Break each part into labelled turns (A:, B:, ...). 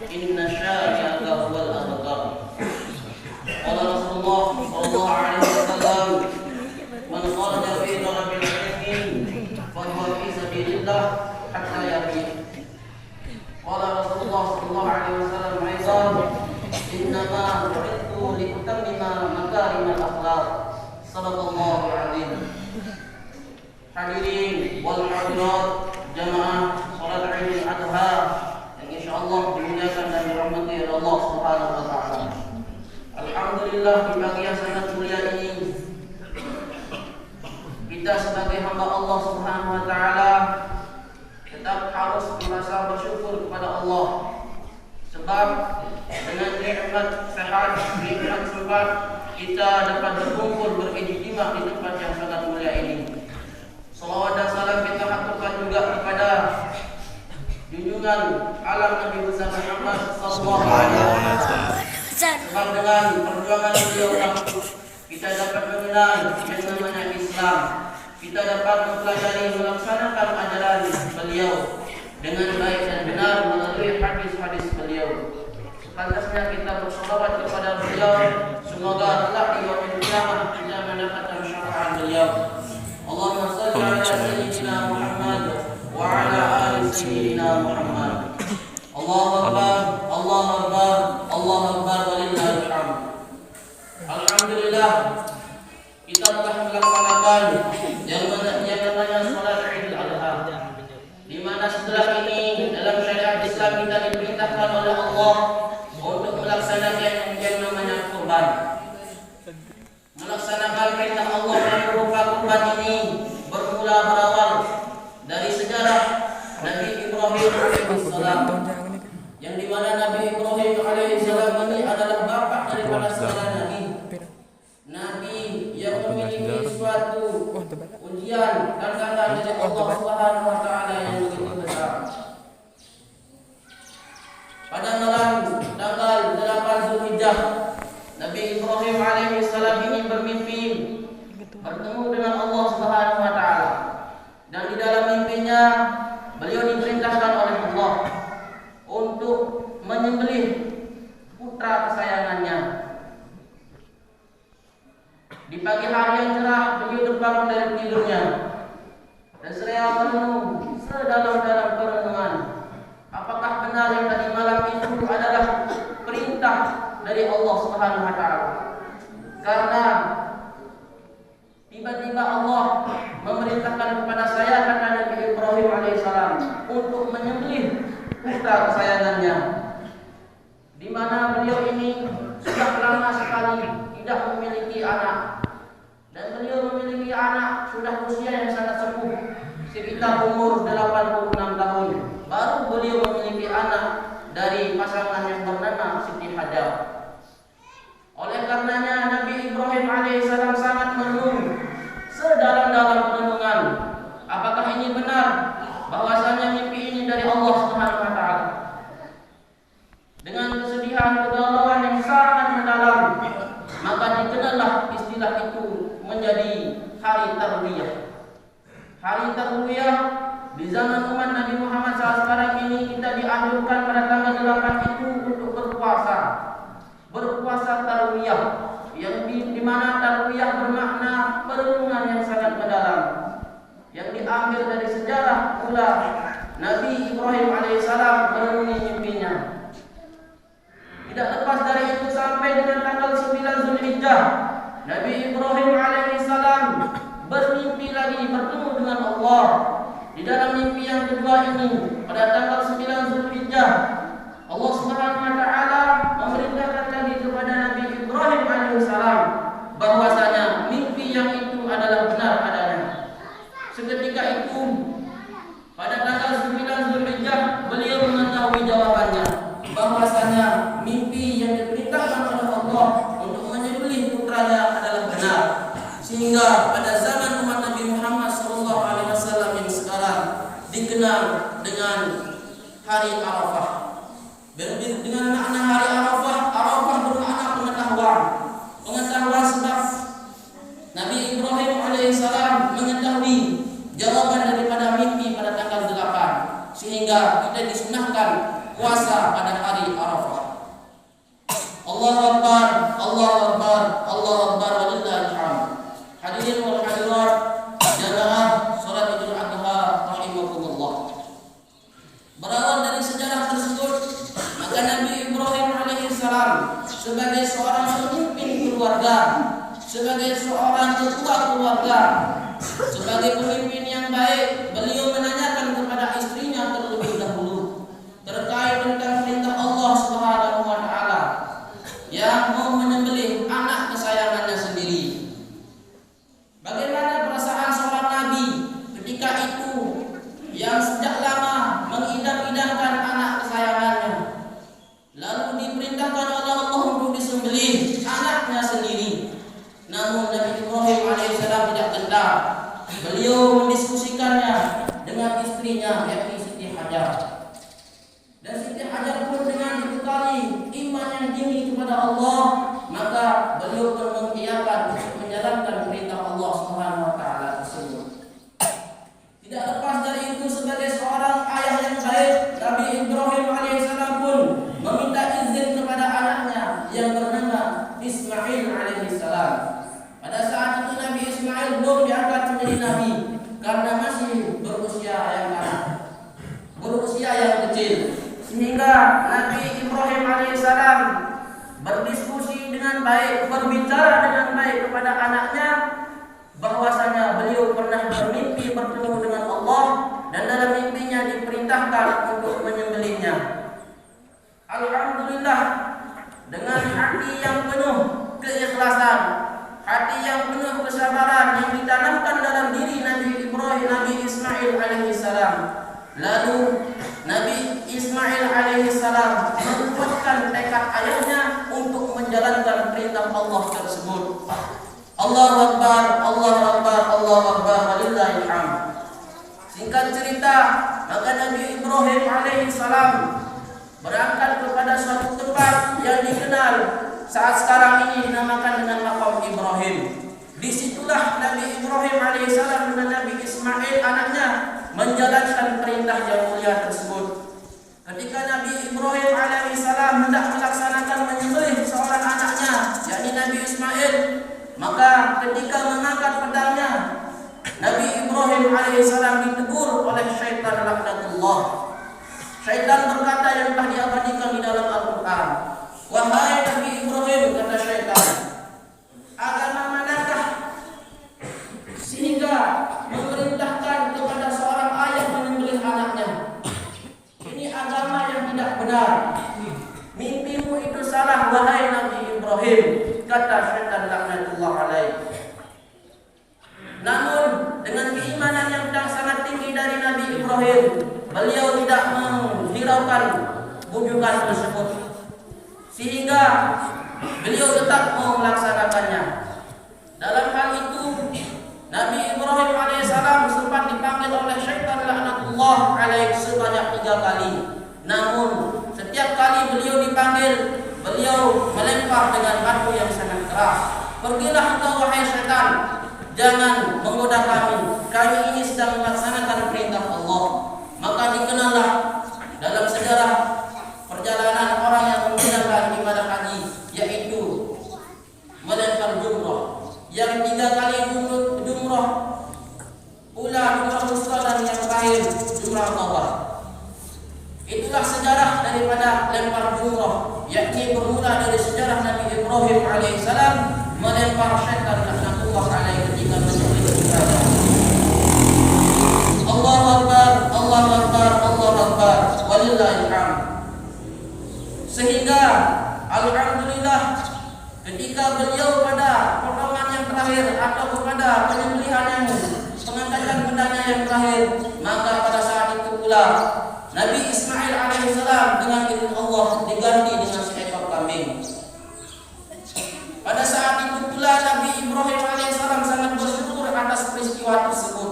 A: Inna syani'aka huwal abtar. Qala Rasulullah sallallahu alaihi wasallam, man kharaja fi talabil ilmi fa huwa fi sabilillah hatta yaqin. Qala Rasulullah sallallahu alaihi wasallam aidan, innama bu'ithu liutammima makarimal akhlaq. Sadaqallahu alazim. Hadirin wal hadirat jamaah salat Idul Adha yang insyaallah dimuliakan dan dirahmati oleh Allah Subhanahu wa taala. Alhamdulillah, di pagi yang sangat mulia ini kita sebagai hamba Allah Subhanahu wa taala tetap harus merasa bersyukur kepada Allah, sebab dengan nikmat sehat, nikmat sempat, kita dapat berkumpul berijtimah di tempat yang sangat mulia ini. Salawat dan salam kita haturkan juga kepada junjungan alam Nabi besar Muhammad sallallahu alaihi wasallam. Sebab dengan perjuangan beliau kita dapat mengenal yang namanya Islam. Kita dapat mempelajari melaksanakan ajaran beliau dengan baik dan benar melalui hadis-hadis beliau. Sepantasnya kita bersolawat kepada beliau, semoga kelak di yaumil qiyamah kita mendapatkan syafaat beliau. Allahumma shalli ala sayyidina Muhammad wa ala ali sayyidina Muhammad. Allahu akbar, Allahu akbar, Allahu akbar walillahil hamd. Alhamdulillah, kita telah melaksanakan yang namanya salat Idul Adha, di mana setelah ini dalam syariat Islam kita diperintahkan oleh Allah untuk melaksanakan yang namanya kurban. Melaksanakan perintah Allah yang berupa kurban ini berawal dari sejarah Nabi Ibrahim alaihissalam, yang dimana Nabi Ibrahim alaihissalam ini adalah bapak daripada segala nabi. Nabi yang memiliki suatu ujian dan tantangan dari Allah Subhanahu wa taala yang begitu besar. Pada malam tanggal 8 Zulhijjah, Nabi Ibrahim alaihissalam ini bermimpi bertemu dengan Allah Subhanahu wa taala, dan di dalam mimpinya beliau diperintahkan oleh Allah untuk menyembelih putra kesayangannya. Di pagi hari yang cerah beliau terbangun dari tidurnya dan seraya merenung sedalam-dalam perenungan, apakah benar yang tadi malam itu adalah perintah dari Allah Subhanahu wa taala. Karena tiba-tiba Allah memerintahkan kepada saya, kata Nabi Ibrahim alaihissalam, untuk menyembelih putra kesayangannya, di mana beliau ini sudah lama sekali tidak memiliki anak, dan beliau memiliki anak sudah usia yang sangat sepuh, sekitar umur 86 tahun, baru beliau memiliki anak dari pasangan yang bernama Siti Hajar. Oleh karenanya Nabi Ibrahim alaihissalam sangat merenung sedalam-dalam perenungan, apakah ini benar bahwasanya mimpi ini dari Allah Subhanahu wa taala. Dengan kesedihan kegalauan yang sangat mendalam, maka dikenallah istilah itu menjadi hari tarwiyah. Hari tarwiyah di zaman umat Nabi Muhammad SAW sekarang ini kita dianjurkan pada tanggal 8 itu untuk berpuasa. Berpuasa tarwiyah, yang di mana tarwiyah bermakna perenungan yang sangat mendalam, yang diambil dari sejarah pula Nabi Ibrahim alaihissalam merenungi mimpinya. Tidak lepas dari itu sampai dengan tanggal 9 Zulhijjah, Nabi Ibrahim alaihissalam bermimpi lagi bertemu dengan Allah. Di dalam mimpi yang kedua ini pada tanggal 9 Zulhijjah, Allah Subhanahu wa taala memerintahkan lagi kepada Nabi Ibrahim alaihissalam bahwasanya mimpi yang itu adalah benar adanya. Seketika itu pada tanggal 9 Zulhijjah beliau mengetahui jawabannya, bahwasanya mimpi yang diperintahkan oleh Allah untuk menyembelih putranya adalah benar. Sehingga pada zaman umat Nabi Muhammad SAW yang sekarang dikenal dengan hari Arafah. Dengan makna hari Arafah, Arafah bermakna pengetahuan. Pengetahuan sebab Nabi Ibrahim alaihissalam mengetahui jawaban daripada mimpi pada tanggal 8, sehingga kita disunahkan puasa pada hari Allahu Akbar, Allahu Akbar, Allahu Akbar, walillahil hamd. Hadirin wal hadirat, jamaah salat Idul Adha rahimakumullah. Berawal dari sejarah tersebut, maka Nabi Ibrahim alaihissalam sebagai seorang pemimpin keluarga, sebagai seorang ketua keluarga, sebagai pemimpin yang baik, beliau menanyakan kepada istrinya terlebih dahulu terkait tentang perintah Allah Subhanahu wa taala yang mau menyembelih anak kesayangannya sendiri. Bagaimana perasaan seorang nabi ketika itu yang sejak lama mengidam-idamkan anak kesayangannya, lalu diperintahkan oleh Allah untuk disembelih anaknya sendiri. Namun Nabi Ibrahim alaihissalam tidak gentar. Beliau mendiskusikannya dengan istrinya, yakni Siti Hajar. Dan Siti Hajar pun dengan dibekali iman yang tinggi kepada Allah, maka beliau pun mengiyakan untuk menjalankan perintah Allah Subhanahu wa taala tersebut. Tidak lepas dari itu, sebagai seorang ayah yang baik, Nabi Ibrahim alaihissalam pun meminta izin kepada anaknya yang bernama Ismail alaihissalam. Pada saat itu Nabi Ismail belum diangkat menjadi nabi karena masih berusia yang kanak, berusia yang kecil, sehingga Nabi Ibrahim alaihissalam berdiskusi dengan baik, berbicara dengan baik kepada anaknya, bahwasanya beliau pernah bermimpi bertemu dengan Allah dan dalam mimpinya diperintahkan untuk menyembelihnya. Alhamdulillah, dengan hati yang penuh keikhlasan, hati yang penuh kesabaran yang ditanamkan dalam diri Nabi Ibrahim, Nabi Ismail alaihissalam, lalu Nabi Ismail alaihissalam menguatkan tekad ayahnya untuk menjalankan perintah Allah tersebut. Allahu Akbar, Allahu Akbar, Allahu Akbar, walillahil hamd. Singkat cerita, maka Nabi Ibrahim alaihissalam berangkat kepada suatu tempat yang dikenal saat sekarang ini dinamakan dengan Maqam Ibrahim. Disitulah Nabi Ibrahim alaihissalam dan Nabi Ismail anaknya menjalankan perintah yang mulia tersebut. Ketika Nabi Ibrahim alaihissalam hendak melaksanakan menyembelih seorang anaknya, yakni Nabi Ismail, maka ketika mengangkat pedangnya, Nabi Ibrahim alaihissalam ditegur oleh syaitan laknatullah. Syaitan berkata yang telah diabadikan di dalam Al-Quran, "Wahai Nabi Ibrahim," kata syaitan, "agama manakah sehingga memerintahkan kepada seorang ayah menyembelih anaknya? Ini agama yang tidak benar. Mimpimu itu salah, wahai Nabi Ibrahim," kata syaitan laknatullah alaih. Namun dengan keimanan yang sangat tinggi dari Nabi Ibrahim, beliau tidak menghiraukan bujukan tersebut, sehingga beliau tetap mau melaksanakannya. Dalam hal itu, Nabi Ibrahim alaihissalam sempat dipanggil oleh syaitan laknatullah alaih sebanyak 3 kali. Namun setiap kali beliau dipanggil, beliau melempar dengan batu yang sangat keras. "Pergilah engkau wahai syaitan, jangan menggoda kami. Kami ini sedang melaksanakan perintah Allah." Maka dikenallah dalam sejarah perjalanan orang yang menjalankan ibadah haji, yaitu melempar jumrah, yang 3 kali jumrah, pula jumrah wusta dan yang terakhir jumrah Aqabah. Itulah sejarah daripada lempar jumrah, yakni bermula dari sejarah Nabi Ibrahim alaihissalam melempar syaitan laknatullah alaih ketika menyembelih ibadah. Allahu Akbar, Allahu Akbar, Allahu Akbar, walillahil hamd. Sehingga alhamdulillah ketika beliau pada potongan yang terakhir atau kepada penyembelihan yang pengangkatan pedangnya yang terakhir, maka pada saat itu pula Nabi Ismail alaihissalam dengan izin Allah diganti dengan seekor kambing. Pada saat itu pula Nabi Ibrahim alaihissalam sangat bersyukur atas peristiwa tersebut.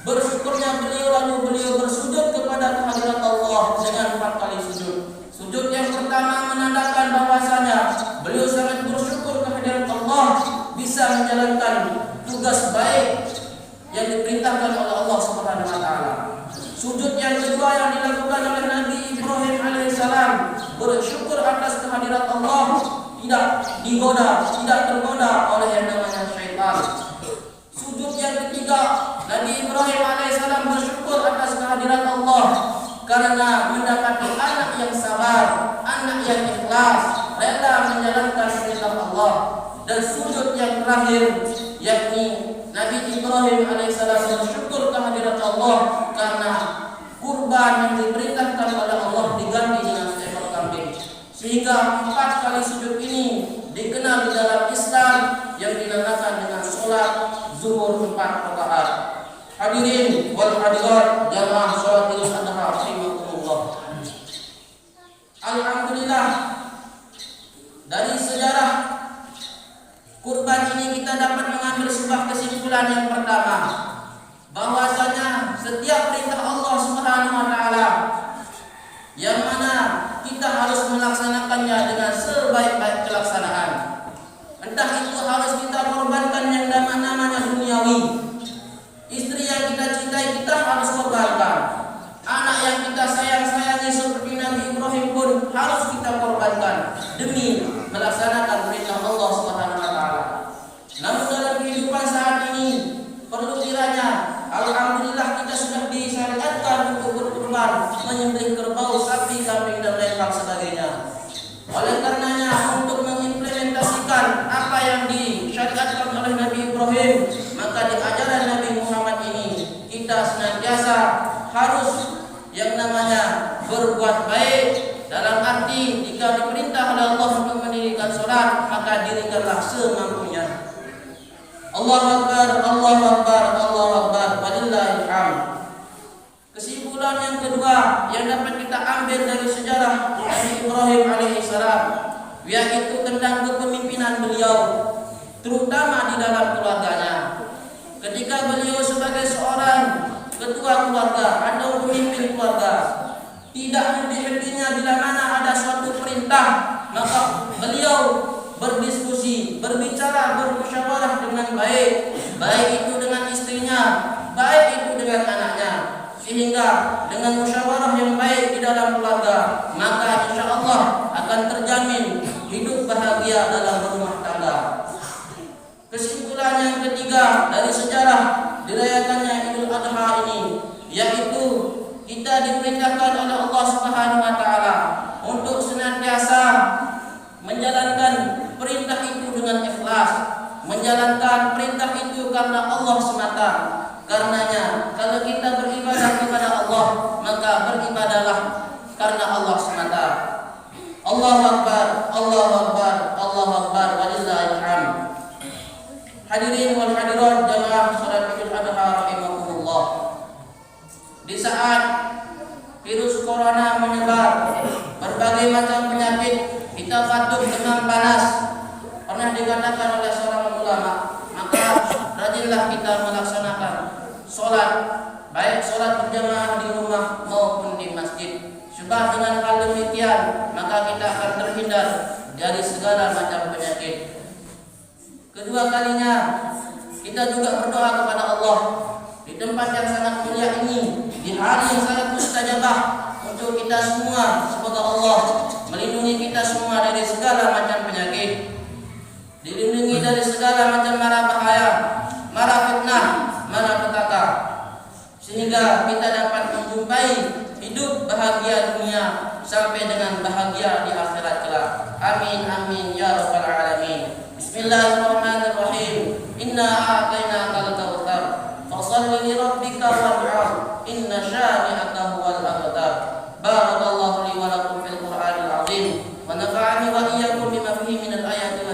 A: Bersyukurnya beliau bersujud kepada kehadirat Allah dengan 4 kali sujud. Sujud yang pertama menandakan bahwasanya beliau sangat bersyukur kehadirat Allah bisa menjalankan tugas baik yang diperintahkan oleh Allah Subhanahu wa taala. Sujud yang kedua yang dilakukan oleh Nabi Ibrahim alaihissalam bersyukur atas kehadirat Allah, tidak digoda, tidak tergoda oleh yang namanya syaitan. Sujud yang ketiga, Nabi Ibrahim alaihissalam bersyukur atas kehadiran Allah karena mendapati anak yang sabar, anak yang ikhlas, rela menjalankan perintah Allah. Dan sujud yang terakhir, yakni Nabi Ibrahim alaihissalam bersyukur kehadiran Allah karena kurban yang diperintahkan oleh Allah diganti dengan seekor kambing. Sehingga 4 kali sujud ini dikenal di dalam Islam yang dinamakan dengan sholat zuhur 4 rakaat. Hadirin wal hadirat jamaah sholat Idul Adha rahimakumullah. Alhamdulillah, dari sejarah kurban ini kita dapat mengambil sebuah kesimpulan yang pertama, bahwasanya setiap perintah Allah Subhanahu wa taala yang mana kita harus melaksanakannya dengan sebaik-baik pelaksanaan. Entah itu harus kita korbankan yang namanya duniawi, istri yang kita cintai kita harus korbankan, anak yang kita sayang-sayangi seperti Nabi Ibrahim pun harus kita korbankan demi melaksanakan perintah Allah Subhanahu wa taala. Namun dalam kehidupan saat ini perlu kiranya alhamdulillah kita sudah disyariatkan untuk berkurban, menyembelih kerbau, sapi, kambing dan lain hal sebagainya. Oleh karenanya untuk mengimplementasikan apa yang disyariatkan oleh Nabi Ibrahim, maka di ajaran Nabi Muhammad ini kita senantiasa harus yang namanya berbuat baik, dalam arti jika diperintah oleh Allah untuk mendirikan sholat maka dirikanlah semampunya. Allahu Akbar, Allahu Akbar, Allahu Akbar, walillahil hamd. Kesimpulan yang kedua yang dapat kita ambil dari sejarah Nabi Ibrahim alaihissalam, yaitu tentang kepemimpinan beliau, terutama di dalam keluarganya. Ketika beliau sebagai seorang ketua keluarga atau pemimpin keluarga, tidak henti-hentinya bila mana ada suatu perintah, maka beliau berdiskusi, berbicara, bermusyawarah dengan baik, baik itu dengan istrinya, baik itu dengan anaknya, sehingga dengan musyawarah yang baik di dalam keluarga, maka insya Allah akan terjamin hidup bahagia dalam rumah tangga. Kesimpulan yang ketiga dari sejarah dirayakannya Idul Adha ini, yaitu kita diperintahkan oleh Allah Subhanahu wa taala untuk senantiasa menjalankan perintah itu dengan ikhlas, menjalankan perintah itu karena Allah semata. Karenanya kalau kita beribadah kepada Allah, maka beribadahlah karena Allah semata. Allahu Akbar, Allahu Akbar, Allahu Akbar, walillahil hamd. Hadirin wal hadirat jamaah salat Idul Adha rahimakumullah. Di saat virus corona menyebar, berbagai macam penyakit, kita batuk, demam, panas, pernah dikatakan oleh seorang ulama, maka rajinlah kita melaksanakan sholat, baik sholat berjamaah di rumah maupun di masjid. Sebab dengan hal demikian maka kita akan terhindar dari segala macam penyakit. Kedua kalinya kita juga berdoa kepada Allah di tempat yang sangat mulia ini, di hari yang sangat mustajabah untuk kita semua. Semoga Allah melindungi kita semua dari segala macam penyakit, dilindungi dari segala macam mara bahaya, mara fitnah, mara petaka, sehingga kita dapat menjumpai hidup bahagia dunia sampai dengan bahagia di akhirat kelak. Amin amin ya rabbal alamin. Bismillahirrahmanirrahim. Inna a'tainakal kautsar fashalli li rabbika wanhar inna syani'aka huwal abtar. Barakallahu li wa lakum fil Qur'anil azim wa nafa'ani wa iyyakum bima fihi minal ayati